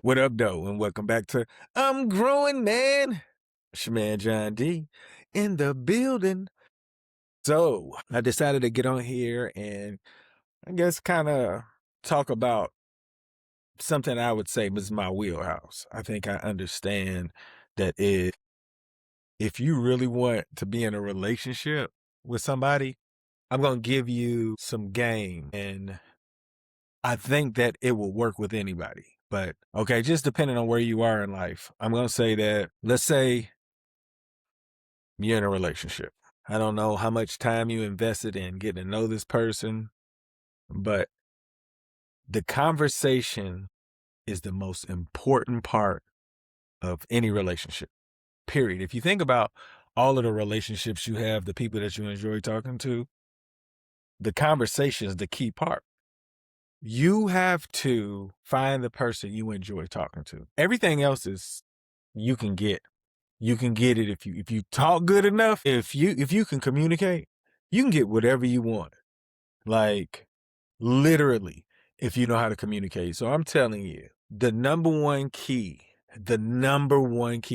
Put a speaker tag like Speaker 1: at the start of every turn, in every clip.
Speaker 1: What up, though? And welcome back to I'm Growing Man. It's your man John D in the building. So I decided to get on here and I guess kind of talk about something I would say was my wheelhouse. I think I understand that if you really want to be in a relationship with somebody, I'm gonna give you some game, and I think that it will work with anybody. But okay, just depending on where you are in life, I'm gonna say that, let's say you're in a relationship. I don't know how much time you invested in getting to know this person, but the conversation is the most important part of any relationship, period. If you think about all of the relationships you have, the people that you enjoy talking to, the conversation is the key part. You have to find the person you enjoy talking to. Everything else is you can get. You can get it if you talk good enough. If you can communicate, you can get whatever you want. Like literally, if you know how to communicate. So I'm telling you, the number one key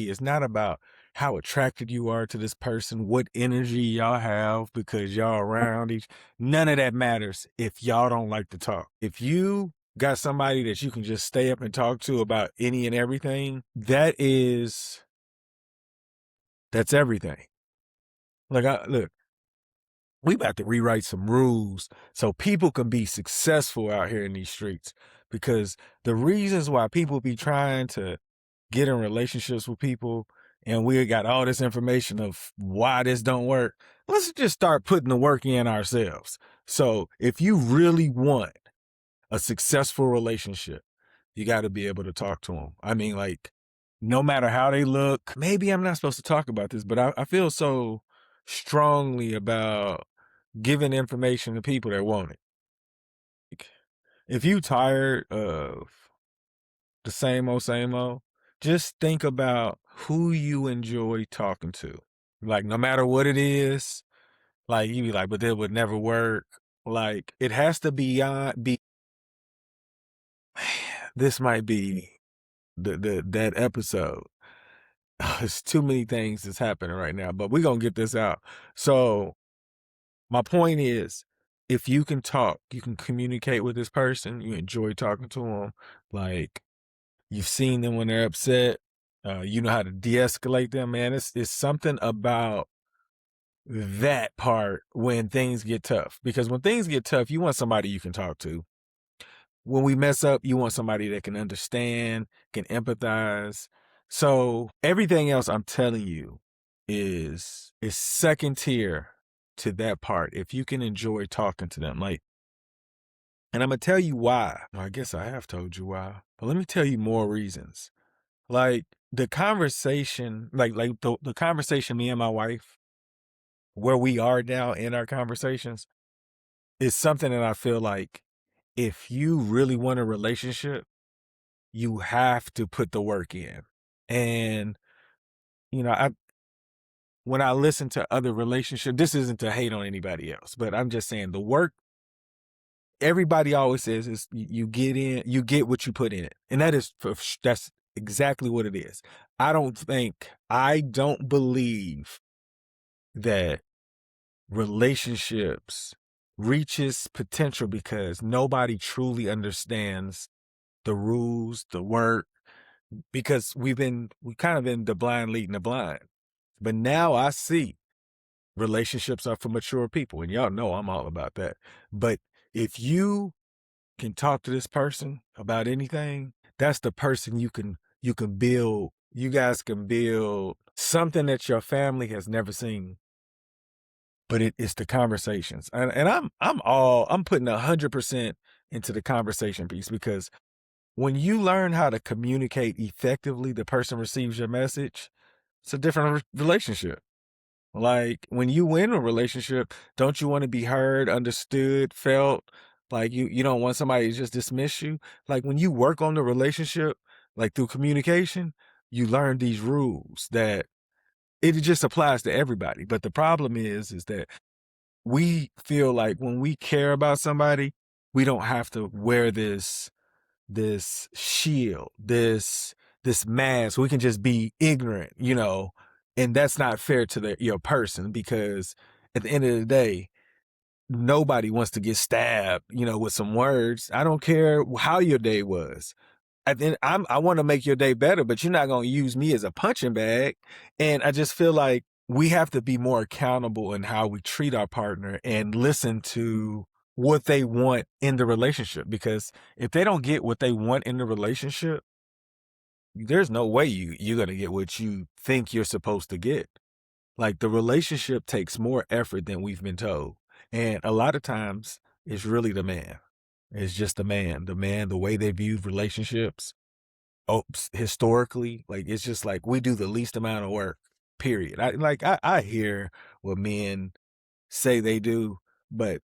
Speaker 1: is not about how attracted you are to this person, what energy y'all have because y'all around each. None of that matters if y'all don't like to talk. If you got somebody that you can just stay up and talk to about any and everything, that's everything. Look, we about to rewrite some rules so people can be successful out here in these streets. Because the reasons why people be trying to get in relationships with people, and we got all this information of why this don't work, let's just start putting the work in ourselves. So if you really want a successful relationship, you got to be able to talk to them. I mean, like, no matter how they look, maybe I'm not supposed to talk about this, but I feel so strongly about giving information to people that want it. Like, if you tired of the same old, just think about who you enjoy talking to. Like, no matter what it is, like you be like, but that would never work. Like, it has to be this might be that episode. There's too many things that's happening right now, but we're gonna get this out. So my point is, if you can talk, you can communicate with this person, you enjoy talking to them, like you've seen them when they're upset, you know how to de-escalate them, man. It's something about that part when things get tough. Because when things get tough, you want somebody you can talk to. When we mess up, you want somebody that can understand, can empathize. So everything else I'm telling you is second tier to that part. If you can enjoy talking to them, like, and I'm gonna tell you why. Well, I guess I have told you why, but let me tell you more reasons. Like the conversation, like the conversation me and my wife, where we are now in our conversations, is something that I feel like if you really want a relationship, you have to put the work in. And, I when I listen to other relationships, this isn't to hate on anybody else, but I'm just saying the work, everybody always says is you get in, you get what you put in it. And that's exactly what it is. I don't believe that relationships reaches potential because nobody truly understands the rules, the work, because we kind of been the blind leading the blind. But now I see relationships are for mature people, and y'all know I'm all about that. But if you can talk to this person about anything, that's the person you can build. You guys can build something that your family has never seen. But it's the conversations, and I'm putting 100% into the conversation piece, because when you learn how to communicate effectively, the person receives your message. It's a different relationship. Like when you win a relationship, don't you want to be heard, understood, felt? Like you don't want somebody to just dismiss you. Like when you work on the relationship, like through communication, you learn these rules that it just applies to everybody. But the problem is that we feel like when we care about somebody, we don't have to wear this this shield, this mask. We can just be ignorant, and that's not fair to your person, because at the end of the day, nobody wants to get stabbed, with some words. I don't care how your day was. I want to make your day better, but you're not going to use me as a punching bag. And I just feel like we have to be more accountable in how we treat our partner and listen to what they want in the relationship. Because if they don't get what they want in the relationship, there's no way you're going to get what you think you're supposed to get. Like, the relationship takes more effort than we've been told. And a lot of times it's really the man. It's just the way they viewed relationships. Historically, like, it's just like we do the least amount of work, period. I hear what men say they do, but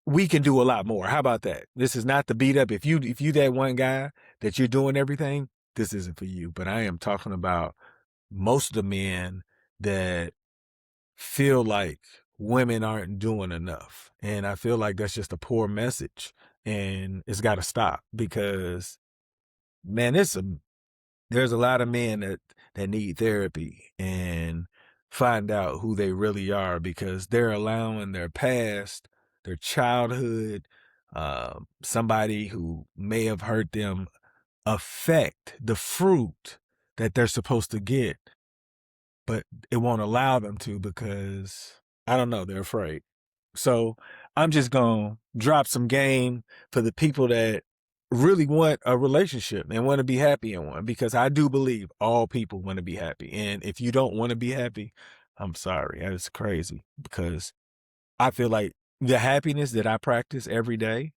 Speaker 1: we can do a lot more. How about that? This is not the beat up. If you that one guy that you're doing everything, this isn't for you. But I am talking about most of the men that feel like women aren't doing enough. And I feel like that's just a poor message, and it's got to stop, because man, there's a lot of men that need therapy and find out who they really are, because they're allowing their past, their childhood, somebody who may have hurt them, affect the fruit that they're supposed to get, but it won't allow them to, because I don't know, they're afraid. So I'm just going to drop some game for the people that really want a relationship and want to be happy in one, because I do believe all people want to be happy. And if you don't want to be happy, I'm sorry. That's crazy, because I feel like the happiness that I practice every day,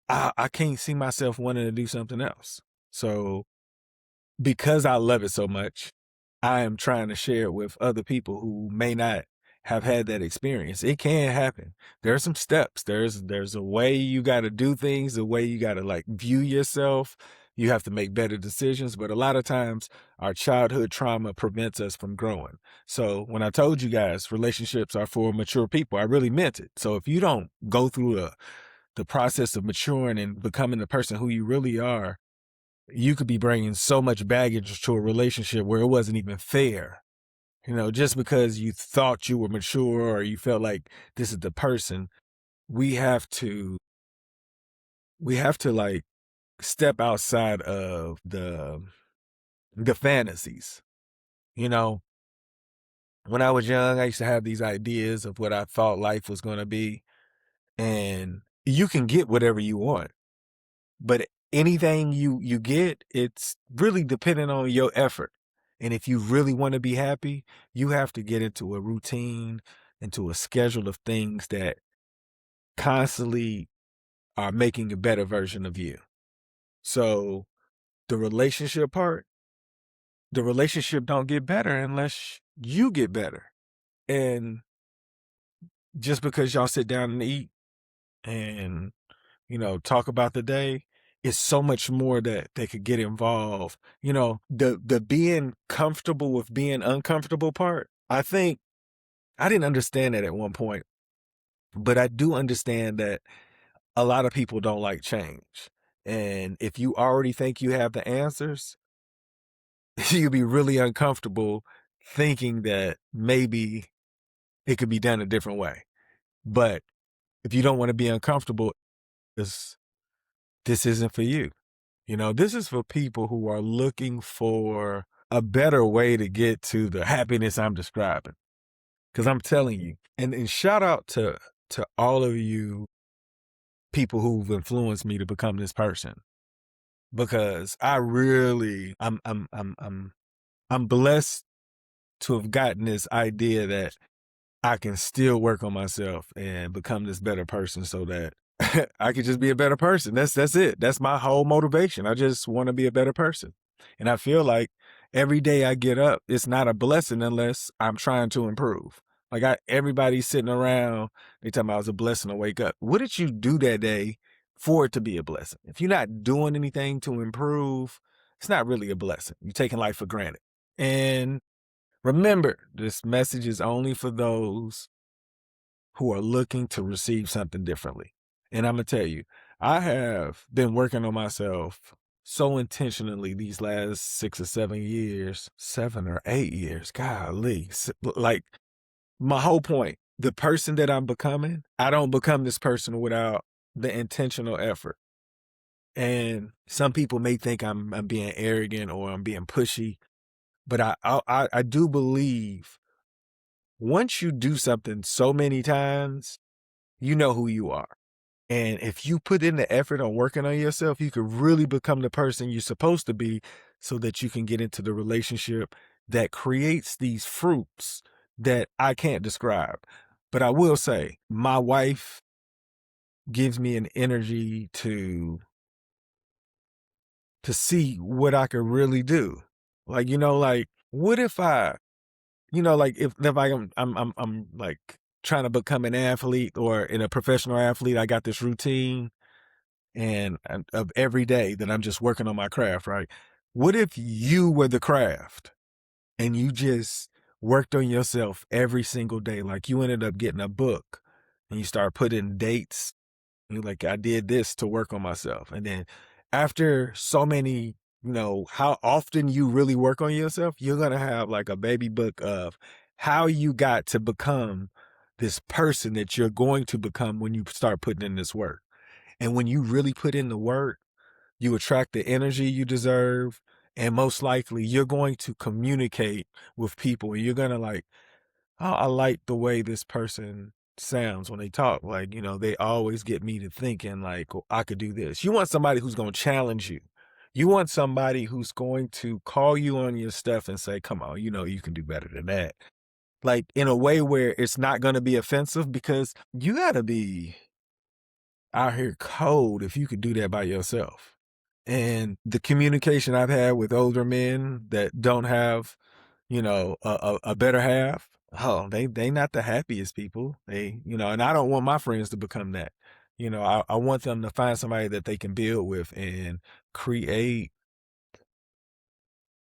Speaker 1: I can't see myself wanting to do something else. So because I love it so much, I am trying to share it with other people who may not have had that experience. It can happen. There are some steps. There's a way you got to do things, a way you got to, like, view yourself. You have to make better decisions, but a lot of times our childhood trauma prevents us from growing. So when I told you guys relationships are for mature people, I really meant it. So if you don't go through the process of maturing and becoming the person who you really are, you could be bringing so much baggage to a relationship where it wasn't even fair. Just because you thought you were mature or you felt like this is the person, we have to like step outside of the fantasies. You know, when I was young, I used to have these ideas of what I thought life was going to be, and you can get whatever you want. But anything you get, it's really dependent on your effort. And if you really want to be happy, you have to get into a routine, into a schedule of things that constantly are making a better version of you. So the relationship part, the relationship don't get better unless you get better. And just because y'all sit down and eat and talk about the day, it's so much more that they could get involved. The being comfortable with being uncomfortable part, I think I didn't understand that at one point, but I do understand that a lot of people don't like change. And if you already think you have the answers, you'll be really uncomfortable thinking that maybe it could be done a different way. But if you don't want to be uncomfortable, this isn't for you. This is for people who are looking for a better way to get to the happiness I'm describing. Because I'm telling you, and shout out to all of you people who've influenced me to become this person. Because I'm blessed to have gotten this idea that I can still work on myself and become this better person, so that I could just be a better person. That's it. That's my whole motivation. I just want to be a better person. And I feel like every day I get up, it's not a blessing unless I'm trying to improve. Like, everybody's sitting around, they tell me I was a blessing to wake up. What did you do that day for it to be a blessing? If you're not doing anything to improve, it's not really a blessing. You're taking life for granted. And remember, this message is only for those who are looking to receive something differently. And I'm going to tell you, I have been working on myself so intentionally these last 6 or 7 years, 7 or 8 years. Golly. Like, my whole point, the person that I'm becoming, I don't become this person without the intentional effort. And some people may think I'm being arrogant or I'm being pushy, but I do believe once you do something so many times, you know who you are. And if you put in the effort on working on yourself, you could really become the person you're supposed to be so that you can get into the relationship that creates these fruits that I can't describe. But I will say, my wife gives me an energy to see what I could really do. Like, like, what if like if I'm like trying to become an athlete or in a professional athlete, I got this routine and of every day that I'm just working on my craft, right? What if you were the craft and you just worked on yourself every single day? Like you ended up getting a book and you start putting dates. You're like, I did this to work on myself. And then after so many, how often you really work on yourself, you're going to have like a baby book of how you got to become this person that you're going to become when you start putting in this work. And when you really put in the work, you attract the energy you deserve. And most likely you're going to communicate with people and you're going to like, oh, I like the way this person sounds when they talk. Like, they always get me to thinking like, oh, I could do this. You want somebody who's going to challenge you. You want somebody who's going to call you on your stuff and say, come on, you can do better than that. Like in a way where it's not going to be offensive because you got to be out here cold if you could do that by yourself. And the communication I've had with older men that don't have, a better half, oh, they not the happiest people. And I don't want my friends to become that. I want them to find somebody that they can build with and create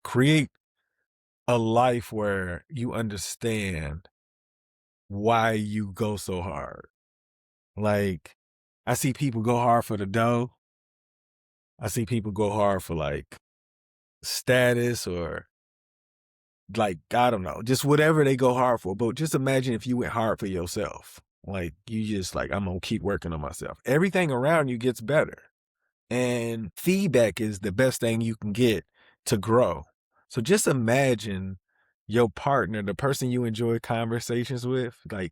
Speaker 1: create a life where you understand why you go so hard. Like, I see people go hard for the dough. I see people go hard for like status or like, I don't know, just whatever they go hard for. But just imagine if you went hard for yourself. Like you just like, I'm going to keep working on myself. Everything around you gets better. And feedback is the best thing you can get to grow. So just imagine your partner, the person you enjoy conversations with, like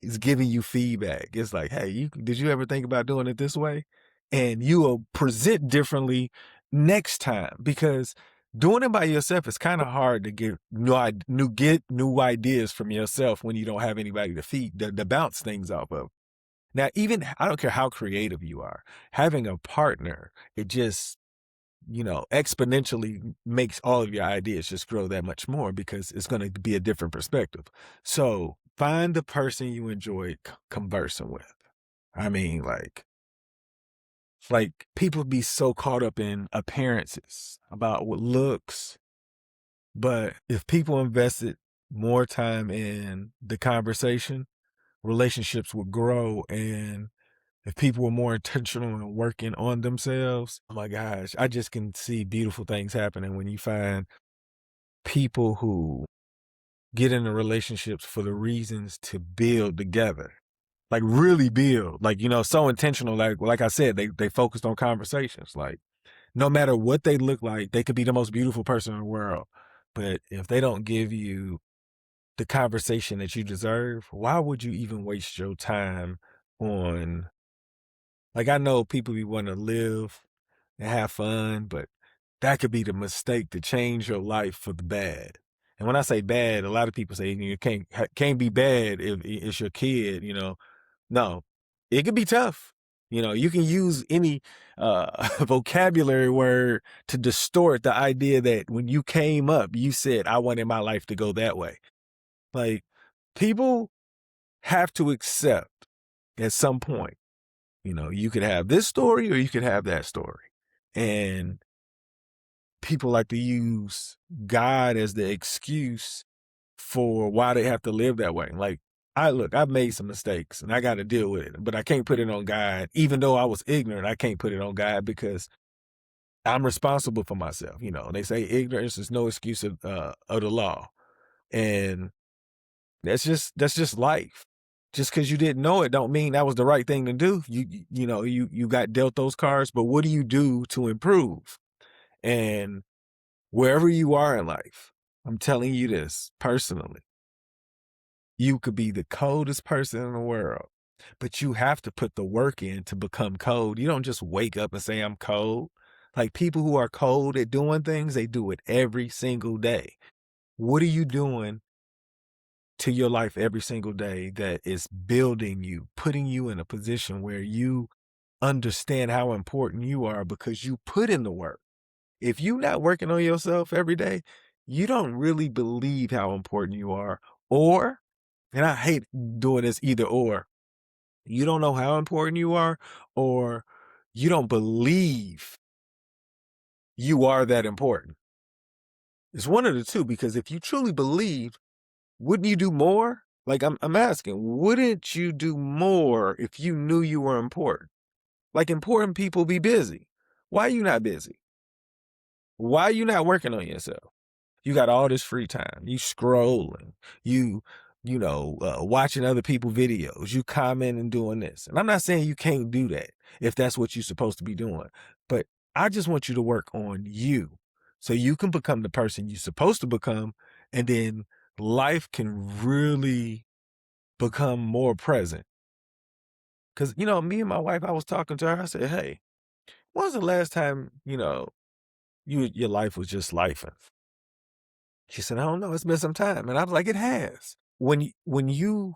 Speaker 1: is giving you feedback. It's like, hey, did you ever think about doing it this way? And you will present differently next time because doing it by yourself is kind of hard to get new ideas from yourself when you don't have anybody to to bounce things off of. Now, even I don't care how creative you are, having a partner, it just, exponentially makes all of your ideas just grow that much more because it's going to be a different perspective. So find the person you enjoy conversing with. I mean, like people be so caught up in appearances about what looks, but if people invested more time in the conversation, relationships would grow. And if people were more intentional and working on themselves, oh my gosh, I just can see beautiful things happening when you find people who get into relationships for the reasons to build together. Like really build, like, so intentional. Like I said, they focused on conversations. Like no matter what they look like, they could be the most beautiful person in the world. But if they don't give you the conversation that you deserve, why would you even waste your time on, like, I know people be wanting to live and have fun, but that could be the mistake to change your life for the bad. And when I say bad, a lot of people say you can't be bad if it's your kid, No, it could be tough. You can use any vocabulary word to distort the idea that when you came up, you said, I wanted my life to go that way. Like, people have to accept at some point, you could have this story or you could have that story. And people like to use God as the excuse for why they have to live that way. Like, I've made some mistakes and I got to deal with it, but I can't put it on God. Even though I was ignorant, I can't put it on God because I'm responsible for myself. You know, they say ignorance is no excuse of the law. And that's just life. Just because you didn't know it don't mean that was the right thing to do. You got dealt those cards, but what do you do to improve? And wherever you are in life, I'm telling you this personally, you could be the coldest person in the world, but you have to put the work in to become cold. You don't just wake up and say, I'm cold. Like people who are cold at doing things, they do it every single day. What are you doing to your life every single day that is building you, putting you in a position where you understand how important you are because you put in the work? If you're not working on yourself every day, you don't really believe how important you are. Or, and I hate doing this either or, you don't know how important you are, or you don't believe you are that important. It's one of the two, because if you truly believe, wouldn't you do more? Like I'm asking, wouldn't you do more if you knew you were important? Like important people be busy. Why are you not busy? Why are you not working on yourself? You got all this free time. You scrolling, you, watching other people's videos, you commenting, doing this. And I'm not saying you can't do that if that's what you're supposed to be doing, but I just want you to work on you so you can become the person you're supposed to become. And then life can really become more present. Cause me and my wife, I was talking to her. I said, hey, when was the last time, your life was just life? She said, I don't know. It's been some time. And I was like, it has. When you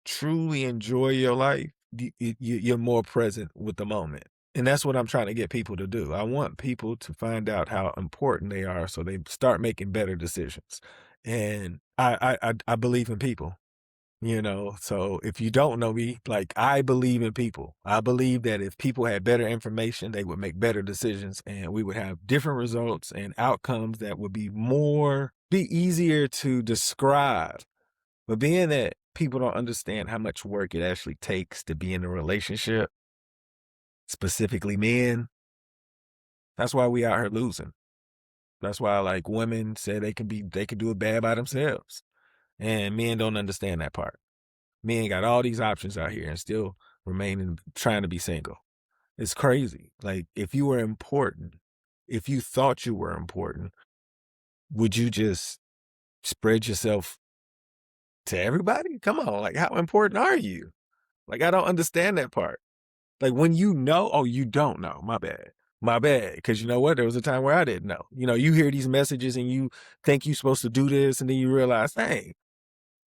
Speaker 1: truly enjoy your life, you're more present with the moment. And that's what I'm trying to get people to do. I want people to find out how important they are so they start making better decisions. And I believe in people. So if you don't know me, like I believe in people. I believe that if people had better information, they would make better decisions and we would have different results and outcomes that would be easier to describe. But being that people don't understand how much work it actually takes to be in a relationship, specifically men, that's why we out here losing. That's why like women say they can do it bad by themselves. And men don't understand that part. Men got all these options out here and still remaining trying to be single. It's crazy. Like if you were important, if you thought you were important, would you just spread yourself to everybody? Come on, like how important are you? Like I don't understand that part. Like when oh, you don't know. My bad. My bad. Because you know what? There was a time where I didn't know. You hear these messages and you think you're supposed to do this, and then you realize, dang,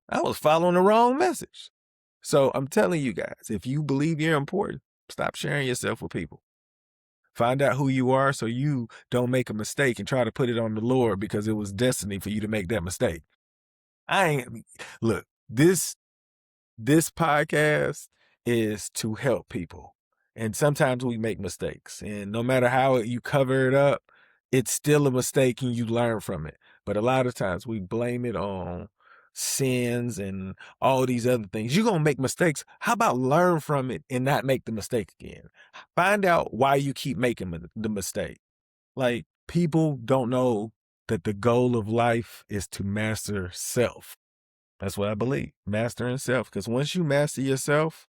Speaker 1: I was following the wrong message. So I'm telling you guys, if you believe you're important, stop sharing yourself with people. Find out who you are so you don't make a mistake and try to put it on the Lord because it was destiny for you to make that mistake. I ain't look, this podcast is to help people. And sometimes we make mistakes. And no matter how you cover it up, it's still a mistake and you learn from it. But a lot of times we blame it on sins and all these other things. You're going to make mistakes. How about learn from it and not make the mistake again? Find out why you keep making the mistake. Like people don't know that the goal of life is to master self. That's what I believe. Mastering self. Because once you master yourself,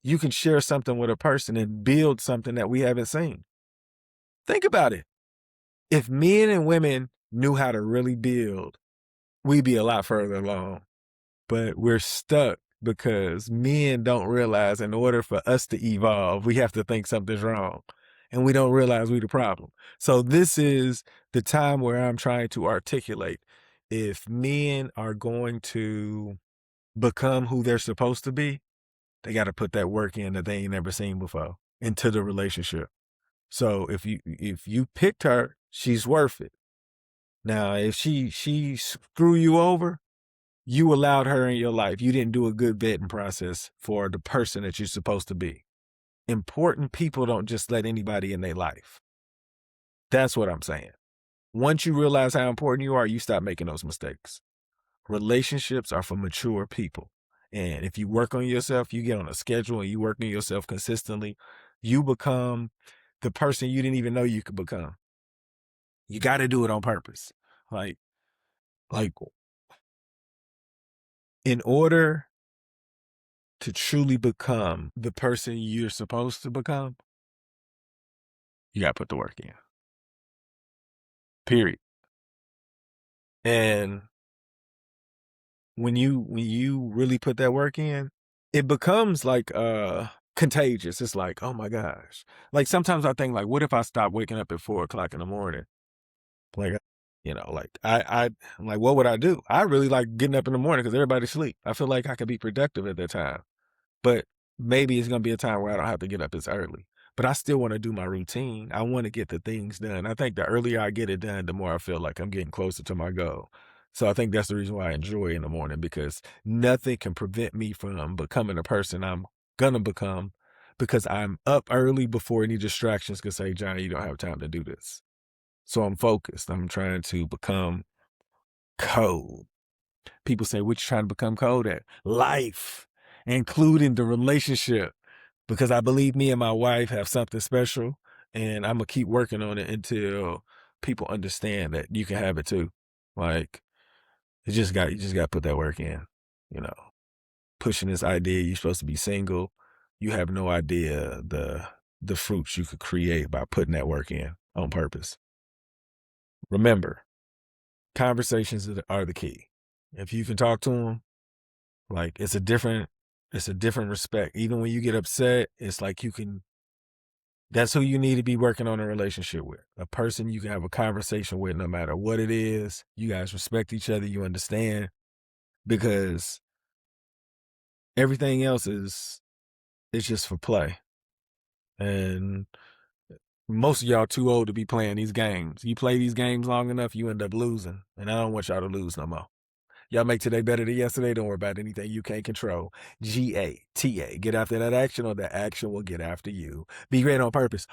Speaker 1: you can share something with a person and build something that we haven't seen. Think about it. If men and women knew how to really build, we'd be a lot further along. But we're stuck because men don't realize in order for us to evolve, we have to think something's wrong. And we don't realize we're the problem. So this is the time where I'm trying to articulate if men are going to become who they're supposed to be, they got to put that work in that they ain't never seen before into the relationship. So if you picked her, she's worth it. Now, if she screw you over, you allowed her in your life. You didn't do a good vetting process for the person that you're supposed to be. Important people don't just let anybody in their life. That's what I'm saying. Once you realize how important you are, you stop making those mistakes. Relationships are for mature people. And if you work on yourself, you get on a schedule and you work on yourself consistently, you become the person you didn't even know you could become. You got to do it on purpose. Like, like in order to truly become the person you're supposed to become, you got to put the work in. Period. And when you really put that work in, it becomes like contagious. It's like, oh my gosh. Like sometimes I think like, what if I stop waking up at 4 o'clock in the morning? Like, like I'm like, what would I do? I really like getting up in the morning because everybody's asleep. I feel like I could be productive at that time. But maybe it's gonna be a time where I don't have to get up as early. But I still want to do my routine. I want to get the things done. I think the earlier I get it done, the more I feel like I'm getting closer to my goal. So I think that's the reason why I enjoy in the morning, because nothing can prevent me from becoming the person I'm gonna become, because I'm up early before any distractions can say, Johnny, you don't have time to do this. So I'm focused. I'm trying to become cold. People say, what you trying to become cold at? Life, including the relationship, because I believe me and my wife have something special, and I'm gonna keep working on it until people understand that you can have it too. Like, you just got to put that work in, you know, pushing this idea you're supposed to be single. You have no idea the fruits you could create by putting that work in on purpose. Remember, conversations are the key. If you can talk to them, like it's a different respect. Even when you get upset, it's like that's who you need to be working on a relationship with. A person you can have a conversation with no matter what it is. You guys respect each other, you understand, because everything else is just for play. And most of y'all too old to be playing these games. You play these games long enough, you end up losing. And I don't want y'all to lose no more. Y'all make today better than yesterday. Don't worry about anything you can't control. GATA. Get after that action, or that action will get after you. Be great on purpose.